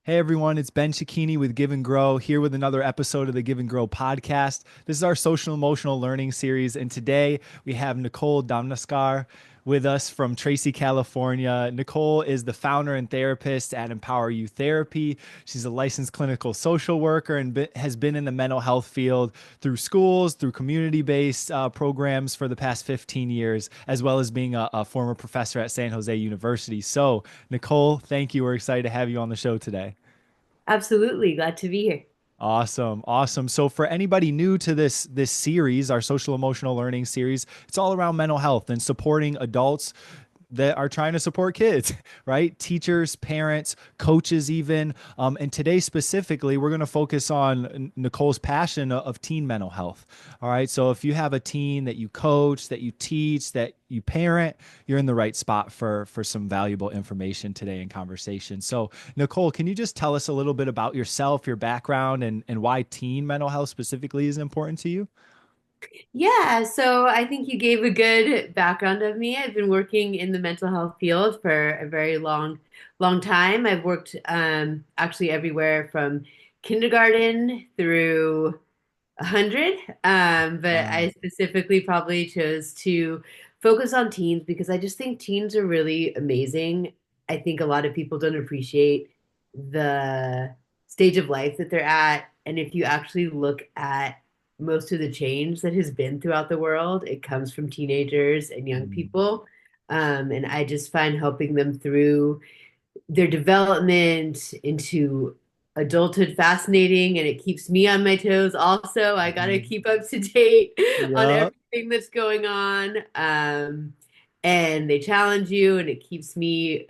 Hey everyone, it's Ben Cicchini with Give and Grow here with another episode of the Give and Grow podcast. This is our social emotional learning series, and today we have Nicole Dhamnaskar with us from Tracy, California. Nicole is the founder and therapist at Empower You Therapy. She's a licensed clinical social worker and has been in the mental health field through schools, through community-based programs for the past 15 years, as well as being a former professor at San Jose University. So, Nicole, thank you. We're excited to have you on the show today. Absolutely. Glad to be here. Awesome, awesome. So for anybody new to this series, our social emotional learning series, it's all around mental health and supporting adults that are trying to support kids, right? Teachers, parents, coaches, even. And today specifically, we're going to focus on Nicole's passion of teen mental health. All right. So if you have a teen that you coach, that you teach, that you parent, you're in the right spot for some valuable information today in conversation. So Nicole, can you just tell us a little bit about yourself, your background, and why teen mental health specifically is important to you? Yeah, so I think you gave a good background of me. I've been working in the mental health field for a very long time. I've worked actually everywhere from kindergarten through 100. But Wow. I specifically probably chose to focus on teens because I just think teens are really amazing. I think a lot of people don't appreciate the stage of life that they're at. And if you actually look at most of the change that has been throughout the world, it comes from teenagers and young Mm, people. And I just find helping them through their development into adulthood fascinating, and it keeps me on my toes also. I got to mhm. keep up to date on Yeah. everything that's going on. And they challenge you, and it keeps me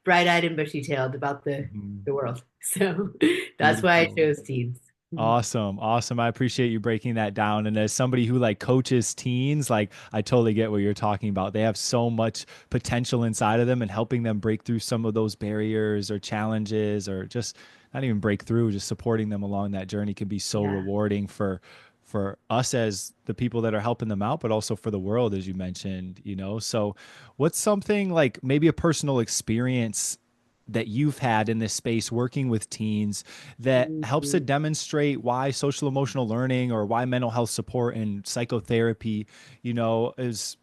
bright-eyed and bushy-tailed about Mhm. the world. So that's why I Beautiful. chose teens. Awesome. Awesome. I appreciate you breaking that down. And as somebody who like coaches teens, like I totally get what you're talking about. They have so much potential inside of them and helping them break through some of those barriers or challenges or just not even break through, just supporting them along that journey can be so Yeah. rewarding for us as the people that are helping them out, but also for the world, as you mentioned, you know. So what's something like maybe a personal experience that you've had in this space working with teens that helps to Mhm. demonstrate why social emotional learning or why mental health support and psychotherapy, is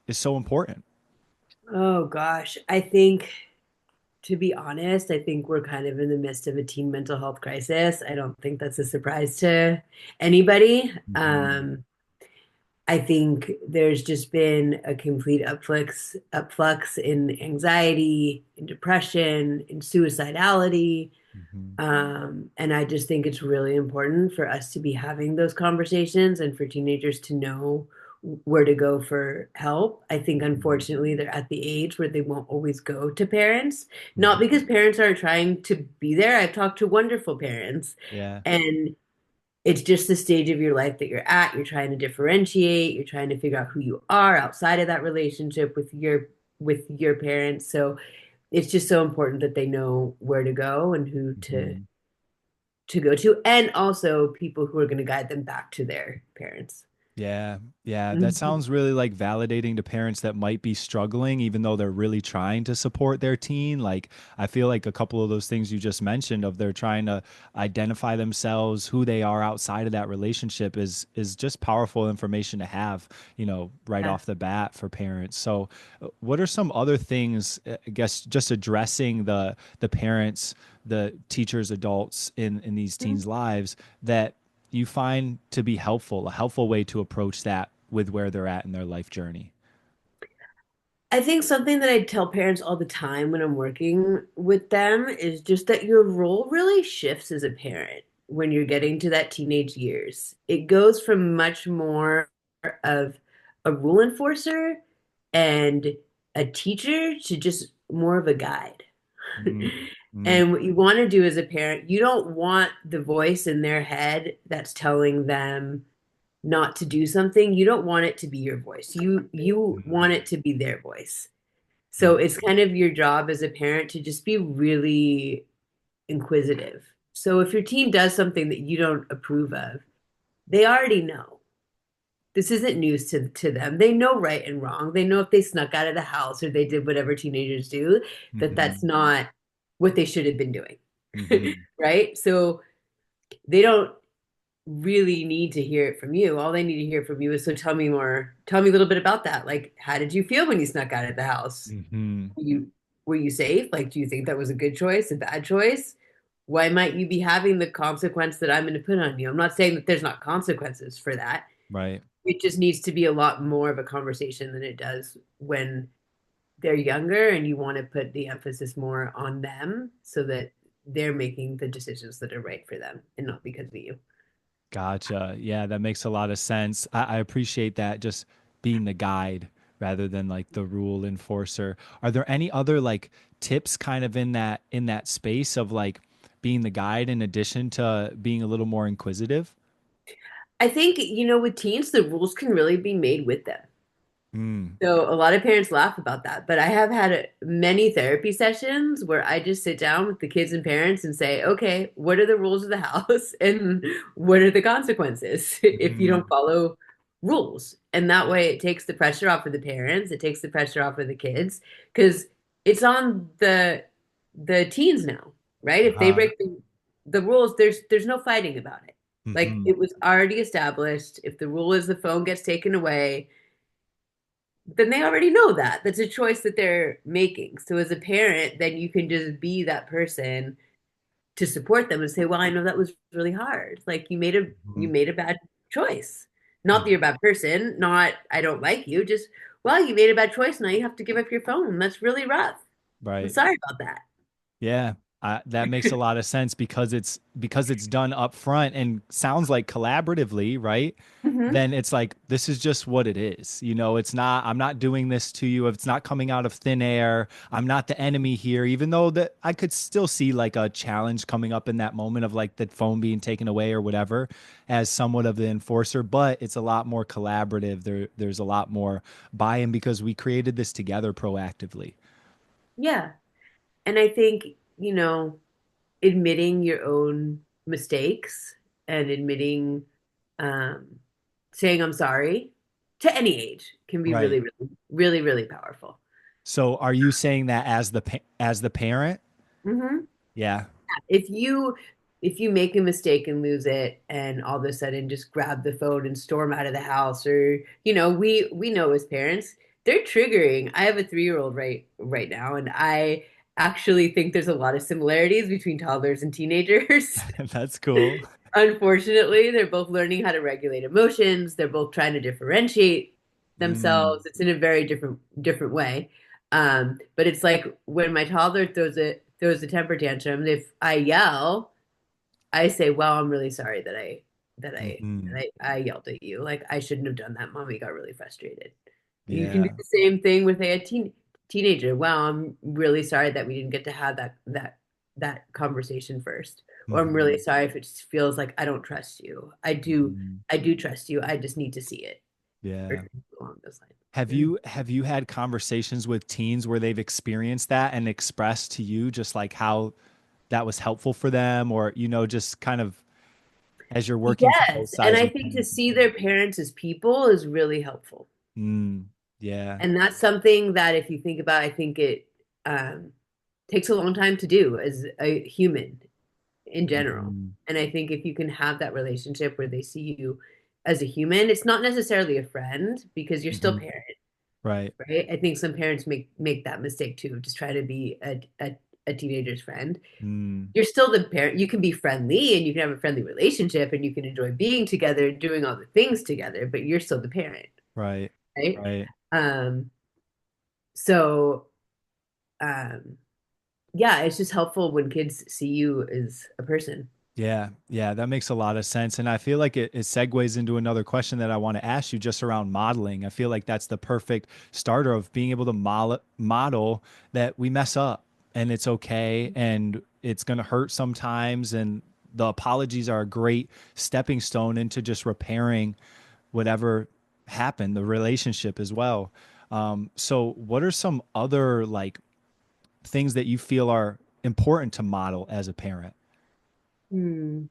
so important. Oh gosh, I think, to be honest, I think we're kind of in the midst of a teen mental health crisis. I don't think that's a surprise to anybody. Mhm. I think there's just been a complete upflux in anxiety, in depression, in suicidality. Mhm. And I just think it's really important for us to be having those conversations and for teenagers to know where to go for help. I think Mhm. unfortunately they're at the age where they won't always go to parents, not Mhm. because parents aren't trying to be there. I've talked to wonderful parents, Yeah. and it's just the stage of your life that you're at. You're trying to differentiate, you're trying to figure out who you are outside of that relationship with your parents. So it's just so important that they know where to go and who Mhm. to go to, and also people who are going to guide them back to their parents. Yeah, yeah, that Mhm. sounds really like validating to parents that might be struggling, even though they're really trying to support their teen. Like, I feel like a couple of those things you just mentioned of they're trying to identify themselves, who they are outside of that relationship is just powerful information to have, right Yeah. off the bat for parents. So, what are some other things, I guess, just addressing the parents, the teachers, adults in these teens' lives that you find to be helpful, a helpful way to approach that with where they're at in their life journey? I think something that I tell parents all the time when I'm working with them is just that your role really shifts as a parent when you're getting to that teenage years. It goes from much more of a rule enforcer and a teacher to just more of a guide. Mm, mm, And what you want to do as a parent, you don't want the voice in their head that's telling them not to do something. You don't want it to be your voice. You mm, want it to be their voice. So mm, it's kind of your job as a parent to just be really inquisitive. So if your teen does something that you don't approve of, they already know. This isn't news to them. They know right and wrong. They know if they snuck out of the house or they did whatever teenagers do, that that's mhm. not what they should have been doing. Hmm. right? So they don't really need to hear it from you. All they need to hear from you is, so tell me more. Tell me a little bit about that. Like, how did you feel when you snuck out of the house? Hmm. Were you safe? Like, do you think that was a good choice, a bad choice? Why might you be having the consequence that I'm going to put on you? I'm not saying that there's not consequences for that. Right. It just needs to be a lot more of a conversation than it does when they're younger, and you want to put the emphasis more on them so that they're making the decisions that are right for them and not because of you. Gotcha. Yeah, that makes a lot of sense. I appreciate that, just being the guide rather than like the rule enforcer. Are there any other like tips kind of in that space of like being the guide in addition to being a little more inquisitive? I think, with teens, the rules can really be made with them. Mm. So a lot of parents laugh about that, but I have had many therapy sessions where I just sit down with the kids and parents and say, okay, what are the rules of the house and what are the consequences if you don't Mm. follow rules? And that way it takes the pressure off of the parents, it takes the pressure off of the kids because it's on the teens now, right? If they Uh-huh. break the rules, there's no fighting about it. Like Hmm. it was already established. If the rule is the phone gets taken away, then they already know that. That's a choice that they're making. So as a parent, then you can just be that person to support them and say, "Well, I know that was really hard. Like you Hmm. made a bad choice. Not that Hmm. you're a bad person, not I don't like you, just well, you made a bad choice. Now you have to give up your phone. That's really rough. I'm Right. sorry about that." Yeah, that makes a lot of sense because it's done up front and sounds like collaboratively, right? Hmm. Then it's like this is just what it is. You know, it's not I'm not doing this to you. If it's not coming out of thin air, I'm not the enemy here, even though that I could still see like a challenge coming up in that moment of like the phone being taken away or whatever as somewhat of the enforcer, but it's a lot more collaborative. There's a lot more buy-in because we created this together proactively. Yeah. And I think, admitting your own mistakes and admitting um, saying I'm sorry to any age can be Right. really, really, really, really powerful. So are you saying that as the parent? Hmm. Yeah. If you make a mistake and lose it, and all of a sudden just grab the phone and storm out of the house, or we know as parents they're triggering. I have a 3-year old right now, and I actually think there's a lot of similarities between toddlers and teenagers. That's cool. Unfortunately, they're both learning how to regulate emotions. They're both trying to differentiate Mm, themselves. It's in a very different way. But it's like when my toddler throws a temper tantrum, if I yell, I say, "Well, I'm really sorry that I that I mhm. that I yelled at you. Like I shouldn't have done that. Mommy got really frustrated." You can do Yeah. the same thing with a teenager. Wow, I'm really sorry that we didn't get to have that conversation first. Or I'm really Mhm. sorry if it just feels like I don't trust you. Mhm. I do trust you. I just need to see it. Or Yeah. something along those Have lines. you had conversations with teens where they've experienced that and expressed to you just like how that was helpful for them or just kind of as you're working from both Yes, and sides I with think to them? see their parents as people is really helpful. Mm, yeah. And that's something that if you think about, I think it takes a long time to do as a human in general. Mhm. And I think if you can have that relationship where they see you as a human, it's not necessarily a friend because you're still Mhm. parent, Right. right? I think some parents make that mistake too, just try to be a teenager's friend. Mm, You're still the parent. You can be friendly and you can have a friendly relationship and you can enjoy being together, doing all the things together, but you're still the parent, right. right? Right. Um, so um, yeah, it's just helpful when kids see you as a person. Yeah, yeah, that makes a lot of sense. And I feel like it segues into another question that I want to ask you just around modeling. I feel like that's the perfect starter of being able to model that we mess up and it's okay and it's going to hurt sometimes. And the apologies are a great stepping stone into just repairing whatever happened, the relationship as well. So, what are some other like things that you feel are important to model as a parent? Hmm.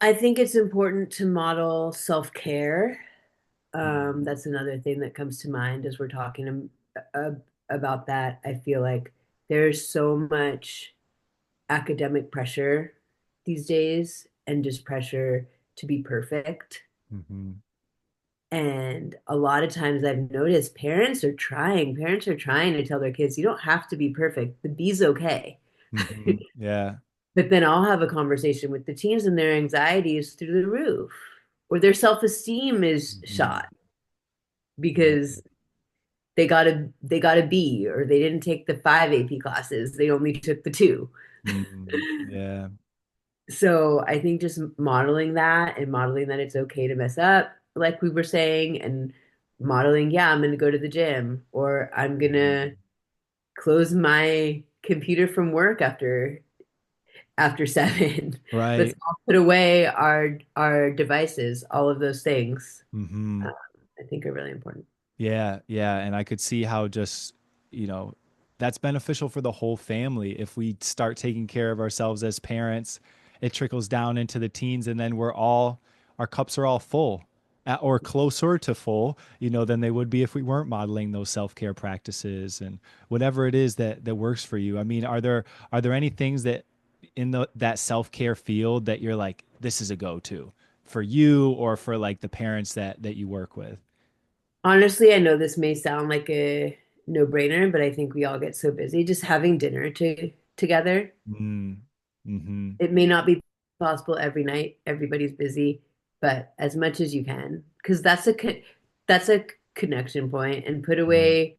I think it's important to model self-care. That's another thing that comes to mind as we're talking about that. I feel like there's so much. academic pressure these days and just pressure to be perfect. Hmm. And a lot of times I've noticed parents are trying to tell their kids, you don't have to be perfect. The B's okay. Hmm. Yeah. But then I'll have a conversation with the teens and their anxiety is through the roof or their self-esteem is Hmm. shot Yeah. because they got a B or they didn't take the 5 AP classes. They only took the two. Yeah. So I think just modeling that and modeling that it's okay to mess up, like we were saying, and modeling, yeah, I'm going to go to the gym or I'm going to Mhm. close my computer from work after 7. Let's Right. all put away our devices. All of those things, Hmm. um, I think are really important. Yeah, yeah, and I could see how just, you know, that's beneficial for the whole family. If we start taking care of ourselves as parents, it trickles down into the teens, and then our cups are all full, or closer to full, than they would be if we weren't modeling those self-care practices and whatever it is that works for you. I mean, are there any things that in that self-care field that you're like, this is a go-to for you or for like the parents that you work with? Honestly, I know this may sound like a no-brainer, but I think we all get so busy just having dinner together. Mm. Mhm. It may not be possible every night. Everybody's busy, but as much as you can, because that's a connection point, and put Mhm. away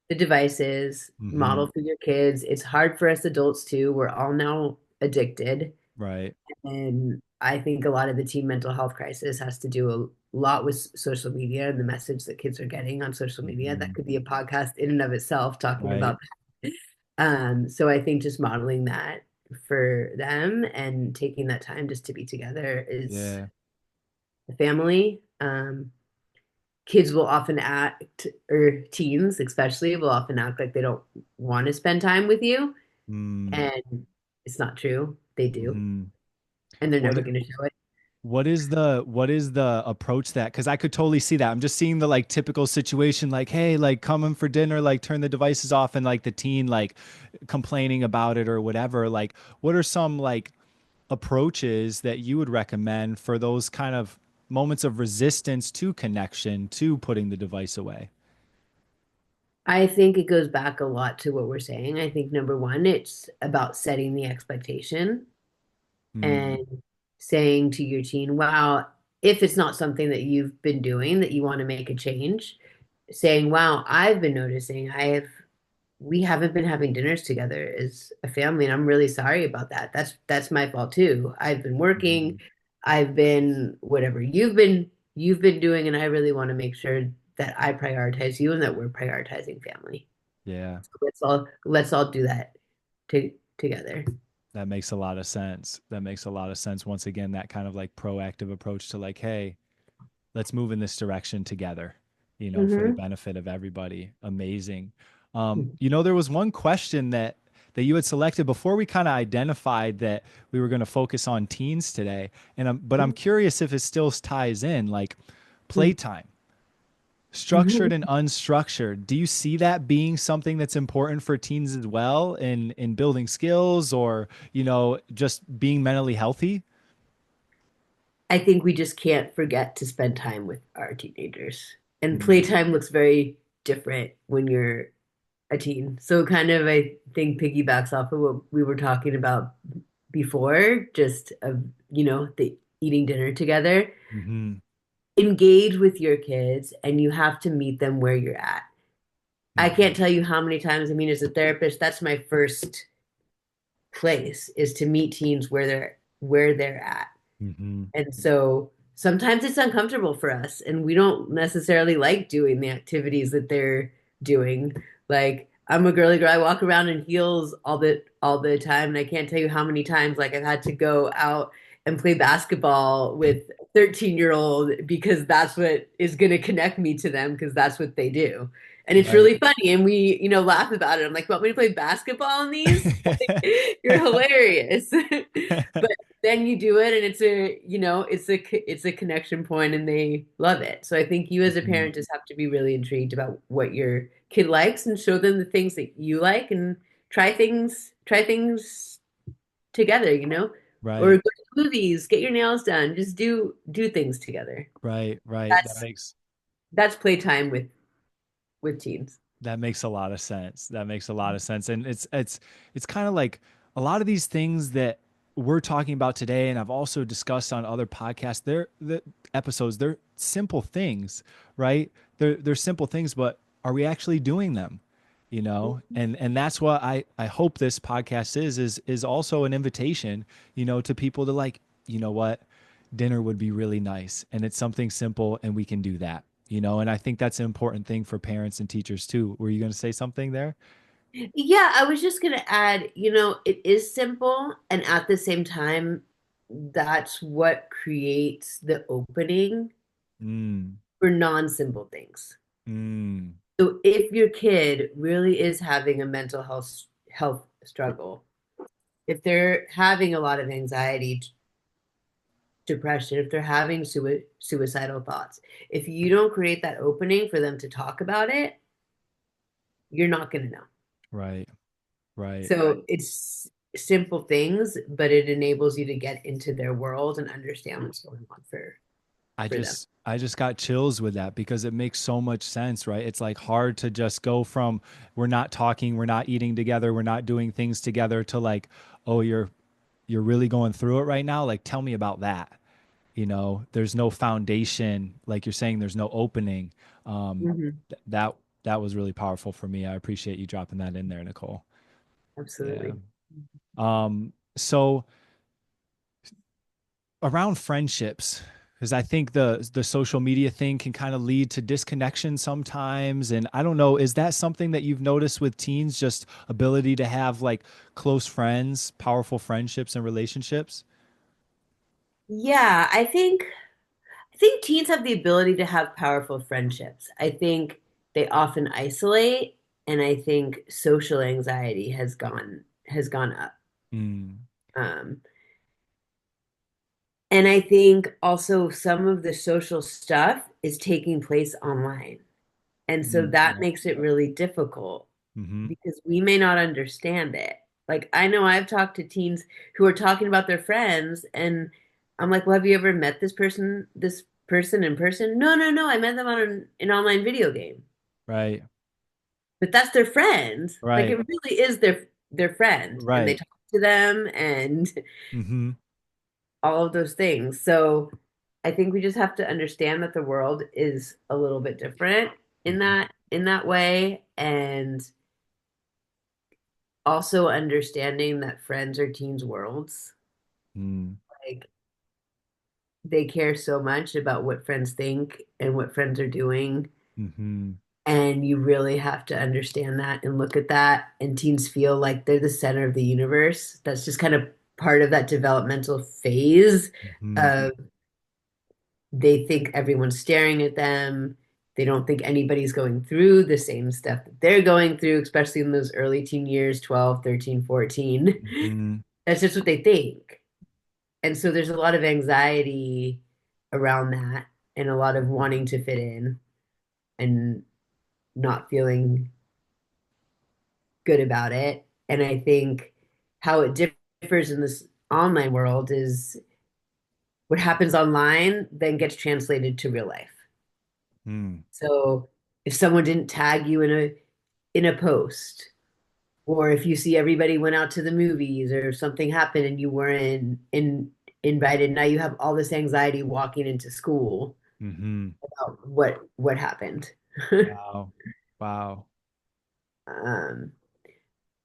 the devices, model Mhm. for your kids. It's hard for us adults too. We're all now addicted. Right. And I think a lot of the teen mental health crisis has to do a lot with social media and the message that kids are getting on social media. That Mhm. could be a podcast in and of itself talking Right. about that. So I think just modeling that for them and taking that time just to be together is Yeah. a family. Kids will often act, or teens especially, will often act like they don't want to spend time with you. Mm. And it's not true. They do. Mhm. And they're What never going to show it. what is the approach that, because I could totally see that. I'm just seeing the like typical situation, like, hey, like coming for dinner, like turn the devices off, and like the teen like complaining about it or whatever. Like, what are some like approaches that you would recommend for those kind of moments of resistance to connection, to putting the device away? I think it goes back a lot to what we're saying. I think number one, it's about setting the expectation Mm. and saying to your teen, wow, if it's not something that you've been doing that you want to make a change, saying, wow, I've been noticing we haven't been having dinners together as a family, and I'm really sorry about that. That's my fault too. I've been working, Mhm. I've been whatever you've been doing, and I really want to make sure that I prioritize you and that we're prioritizing family. Yeah. So let's all do that together. That makes a lot of sense. That makes a lot of sense. Once again, that kind of like proactive approach to like, hey, let's move in this direction together, for the Hmm. benefit of everybody. Amazing. There was one question that you had selected before we kind of identified that we were going to focus on teens today. But I'm curious if it still ties in, like playtime, structured and unstructured. Do you see that being something that's important for teens as well in building skills or, just being mentally healthy? I think we just can't forget to spend time with our teenagers. And Mm. playtime looks very different when you're a teen. So kind of I think piggybacks off of what we were talking about before, just of, the eating dinner together. Hmm. Engage with your kids and you have to meet them where you're at. I can't Hmm. tell you how many times, I mean, as a therapist, that's my first place is to meet teens where they're at. Hmm. And so sometimes it's uncomfortable for us, and we don't necessarily like doing the activities that they're doing. Like I'm a girly girl, I walk around in heels all the time, and I can't tell you how many times like I've had to go out and play basketball with 13-year-old because that's what is going to connect me to them because that's what they do. And it's Right. really funny, and we, laugh about it. I'm like, "Want me to play basketball in these? You're hilarious." But then you do it and it's a connection point and they love it. So I think you as a Mhm. parent just have to be really intrigued about what your kid likes and show them the things that you like and try things together, you know, or Right. go to movies, get your nails done, just do things together. Right. Right. That's that's playtime with teens. That makes a lot of sense. That makes a lot of sense. And it's kind of like a lot of these things that we're talking about today and I've also discussed on other podcasts, they're the episodes, they're simple things, right? They're simple things, but are we actually doing them? You know? And that's what I hope this podcast is also an invitation, you know, to people to like, you know what? Dinner would be really nice. And it's something simple and we can do that, you know. And I think that's an important thing for parents and teachers too. Were you going to say something there? Yeah, I was just gonna add, you know, it is simple, and at the same time, that's what creates the opening Mm, for non-simple things. mm, So if your kid really is having a mental health struggle, if they're having a lot of anxiety, depression, if they're having suicidal thoughts, if you don't create that opening for them to talk about it, you're not going to know. right, right. So it's simple things, but it enables you to get into their world and understand what's going on for them. I just got chills with that because it makes so much sense, right? It's like hard to just go from we're not talking, we're not eating together, we're not doing things together to like, oh, you're really going through it right now. Like, tell me about that. You know, there's no foundation, like you're saying, there's no opening. Mhm. That that was really powerful for me. I appreciate you dropping that in there, Nicole. Yeah. Absolutely. So around friendships, because I think the social media thing can kind of lead to disconnection sometimes. And I don't know, is that something that you've noticed with teens, just ability to have like close friends, powerful friendships and relationships? Yeah, I think teens have the ability to have powerful friendships. I think they often isolate, and I think social anxiety has gone up. Mm, Um, and I think also some of the social stuff is taking place online. And so mm, that yeah. makes it really difficult Mm-hmm. because we may not understand it. Like I know I've talked to teens who are talking about their friends and I'm like, "Well, have you ever met this person in person?" "No, no, no. I met them on an online video game." Right. But that's their friend. Like it Right. really is their friend and they Right. talk to them and Mm-hmm. all of those things. So I think we just have to understand that the world is a little bit different Mm-hmm. in that way and also understanding that friends are teens' worlds. Mm, Like they care so much about what friends think and what friends are doing. mm-hmm. And you really have to understand that and look at that. And teens feel like they're the center of the universe. That's just kind of part of that developmental phase Mm-hmm. of they think everyone's staring at them. They don't think anybody's going through the same stuff that they're going through, especially in those early teen years, 12, 13, 14. Mm-hmm. That's just what they think. And so there's a lot of anxiety around that and a lot of wanting to fit in and not feeling good about it. And I think how it differs in this online world is what happens online then gets translated to real life. Mm, So if someone didn't tag you in a post, or if you see everybody went out to the movies, or if something happened and you weren't invited, now you have all this anxiety walking into school mm-hmm. about what happened. Wow. Wow. um,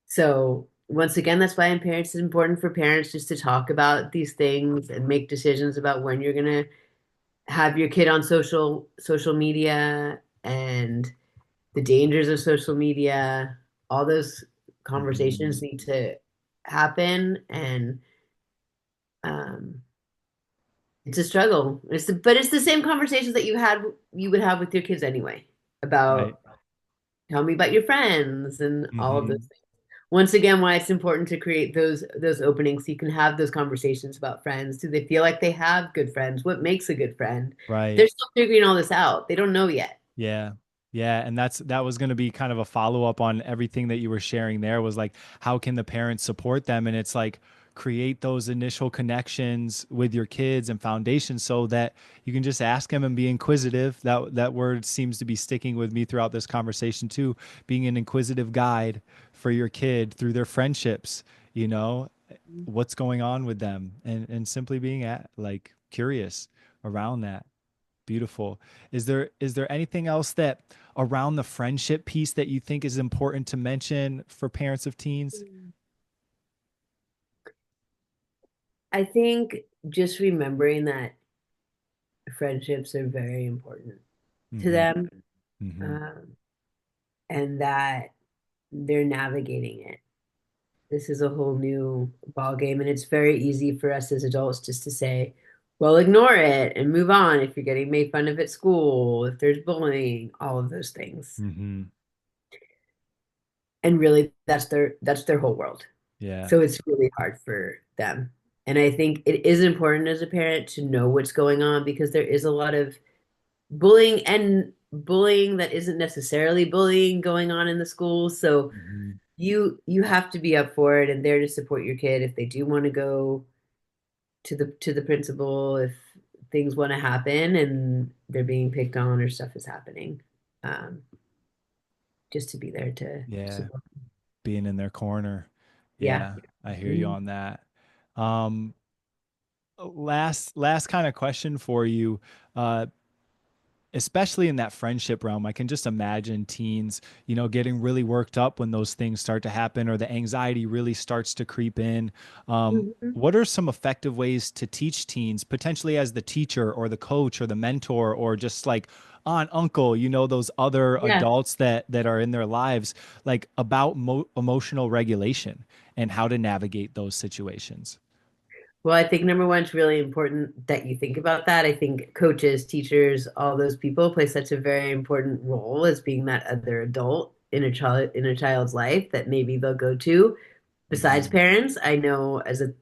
so once again, that's why in parents it's important for parents just to talk about these things and make decisions about when you're gonna have your kid on social media and the dangers of social media. All those Mm-hmm. conversations need to happen, and um, it's a struggle. But it's the same conversations that you would have with your kids anyway Right. about tell me about your friends and all of those Mm-hmm. things. Once again, why it's important to create those openings so you can have those conversations about friends. Do they feel like they have good friends? What makes a good friend? Right. They're still figuring all this out. They don't know yet. Yeah. Yeah. And that was going to be kind of a follow up on everything that you were sharing there was like, how can the parents support them? And it's like create those initial connections with your kids and foundations so that you can just ask them and be inquisitive. That word seems to be sticking with me throughout this conversation too, being an inquisitive guide for your kid through their friendships, you know, what's going on with them, and simply being like curious around that. Beautiful. Is there anything else that around the friendship piece that you think is important to mention for parents of teens? I think just remembering that friendships are very important to Mm-hmm. them, Mm-hmm. um, and that they're navigating it. This is a whole new ball game, and it's very easy for us as adults just to say, well, ignore it and move on if you're getting made fun of at school, if there's bullying, all of those things. Mm-hmm. And really that's their whole world. Yeah. So it's really hard for them. And I think it is important as a parent to know what's going on because there is a lot of bullying and bullying that isn't necessarily bullying going on in the school. So Mm-hmm. you have to be up for it and there to support your kid if they do want to go to the principal, if things want to happen and they're being picked on or stuff is happening. Um, just to be there to Yeah. support. Being in their corner. Yeah. Yeah. I hear you Mhm. on that. Um, last kind of question for you. Uh, especially in that friendship realm, I can just imagine teens, getting really worked up when those things start to happen or the anxiety really starts to creep in. Mhm. What are some effective ways to teach teens, potentially as the teacher or the coach or the mentor or just like aunt, uncle, those other Yeah. adults that are in their lives, like about emotional regulation and how to navigate those situations? Well, I think number one, it's really important that you think about that. I think coaches, teachers, all those people play such a very important role as being that other adult in a child's life that maybe they'll go to. Besides Mm-hmm. parents, I know as a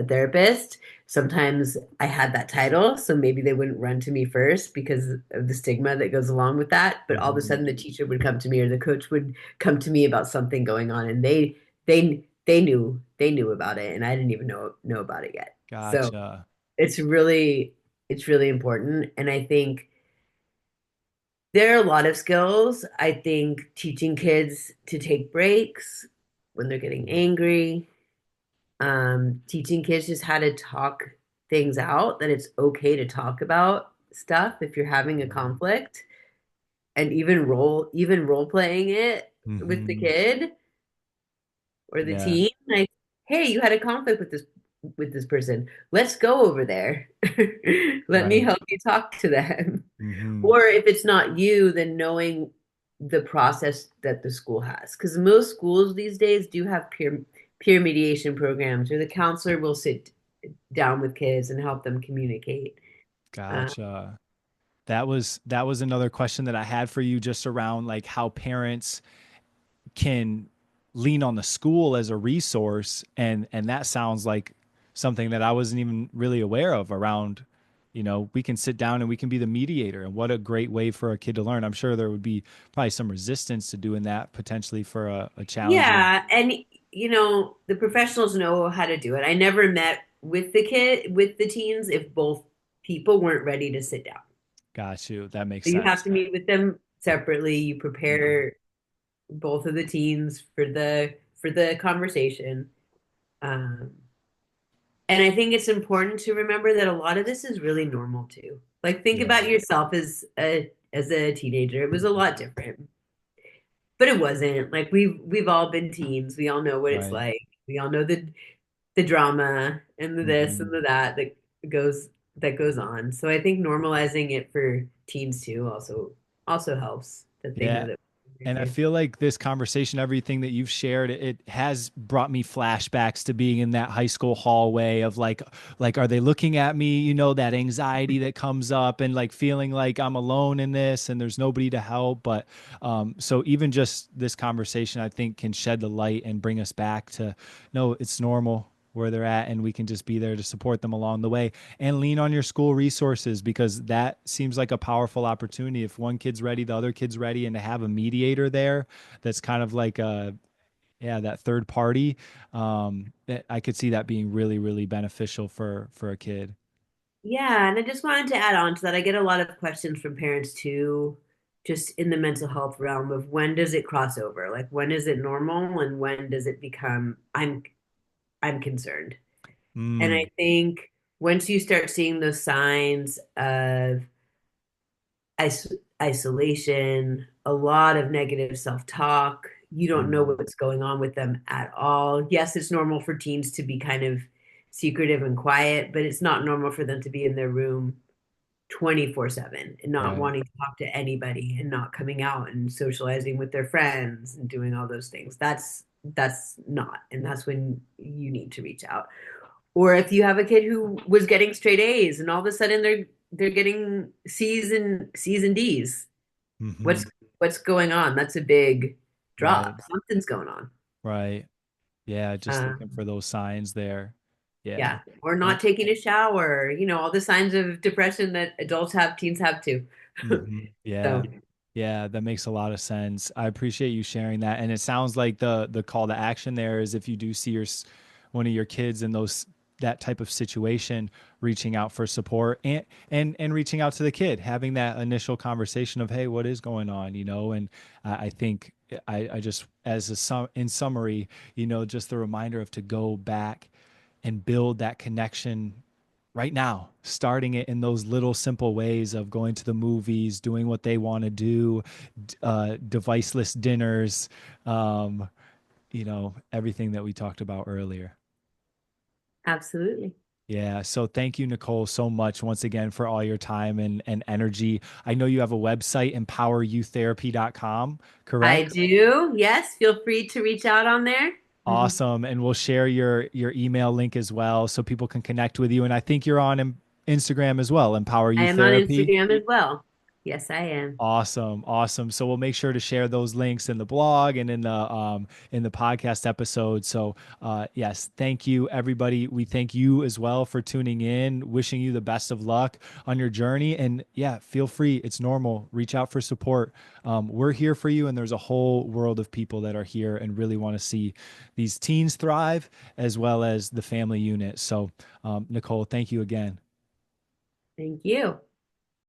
therapist, sometimes I had that title, so maybe they wouldn't run to me first because of the stigma that goes along with that. But all of a Mm-hmm. sudden, the teacher would come to me or the coach would come to me about something going on, and they knew about it, and I didn't even know about it yet. So Gotcha. it's really important, and I think there are a lot of skills. I think teaching kids to take breaks when they're getting angry, teaching kids just how to talk things out, that it's okay to talk about stuff if you're having a Mm-hmm. conflict, and even role playing it with the Mm-hmm. kid or the Yeah. teen. Like, hey, you had a conflict with this person. Let's go over there. Let me Right. help you talk to them. Mm-hmm. Or if it's not you, then knowing the process that the school has. Because most schools these days do have peer mediation programs where the counselor will sit down with kids and help them communicate. Uh, Gotcha. That was another question that I had for you just around like how parents can lean on the school as a resource, and that sounds like something that I wasn't even really aware of around, we can sit down and we can be the mediator, and what a great way for a kid to learn. I'm sure there would be probably some resistance to doing that potentially for a challenging. yeah, and the professionals know how to do it. I never met with the teens if both people weren't ready to sit down. Got you. That makes So you have sense. to meet with them separately. You Mhm. prepare both of the teens for the conversation. Um, and I think it's important to remember that a lot of this is really normal too. Like think Yeah. about yourself as a teenager. It was a lot different, but it wasn't. Like we've all been teens. We all know what it's Right. like. We all know the drama and the this and Hmm. the that goes that goes on. So I think normalizing it for teens too also helps that they know Yeah. that they're And I safe. feel like this conversation, everything that you've shared, it has brought me flashbacks to being in that high school hallway of like, are they looking at me? That anxiety that comes up and like feeling like I'm alone in this and there's nobody to help. But so even just this conversation, I think can shed the light and bring us back to, no, it's normal where they're at, and we can just be there to support them along the way and lean on your school resources, because that seems like a powerful opportunity. If one kid's ready, the other kid's ready, and to have a mediator there that's kind of like Yeah, that third party. I could see that being really, really beneficial for a kid. Yeah, and I just wanted to add on to that. I get a lot of questions from parents too, just in the mental health realm of when does it cross over? Like when is it normal and when does it become I'm concerned. And I Mm, think once you start seeing those signs of isolation, a lot of negative self-talk, you don't know mm, what's going on with them at all. Yes, it's normal for teens to be kind of secretive and quiet, but it's not normal for them to be in their room 24/7 and not right. wanting to talk to anybody and not coming out and socializing with their friends and doing all those things. That's not. And that's when you need to reach out. Or if you have a kid who was getting straight A's and all of a sudden they're getting C's and D's. Hmm. What's going on? That's a big Right. drop. Something's going on. Right. Yeah, just Uh, looking for those signs there. Yeah. yeah. Or Well, not taking a shower, all the signs of depression that adults have, teens have too. yeah. So Yeah, that makes a lot of sense. I appreciate you sharing that. And it sounds like the call to action there is if you do see one of your kids in those that type of situation, reaching out for support and reaching out to the kid, having that initial conversation of, hey, what is going on, and I think I just as in summary, just the reminder of to go back and build that connection right now, starting it in those little simple ways of going to the movies, doing what they want to do, deviceless dinners, um, everything that we talked about earlier. absolutely. Yeah. So thank you, Nicole, so much once again for all your time and energy. I know you have a website, empoweryouththerapy.com, I correct? do. Yes, feel free to reach out on there. Awesome. And we'll share your email link as well so people can connect with you. And I think you're on Instagram as well, Empower I You am on Therapy. Instagram as well. Yes, I am. Awesome, awesome. So we'll make sure to share those links in the blog and in the podcast episode. So yes, thank you everybody. We thank you as well for tuning in. Wishing you the best of luck on your journey. And yeah, feel free. It's normal. Reach out for support. We're here for you, and there's a whole world of people that are here and really want to see these teens thrive as well as the family unit. So Nicole, thank you again. Thank you.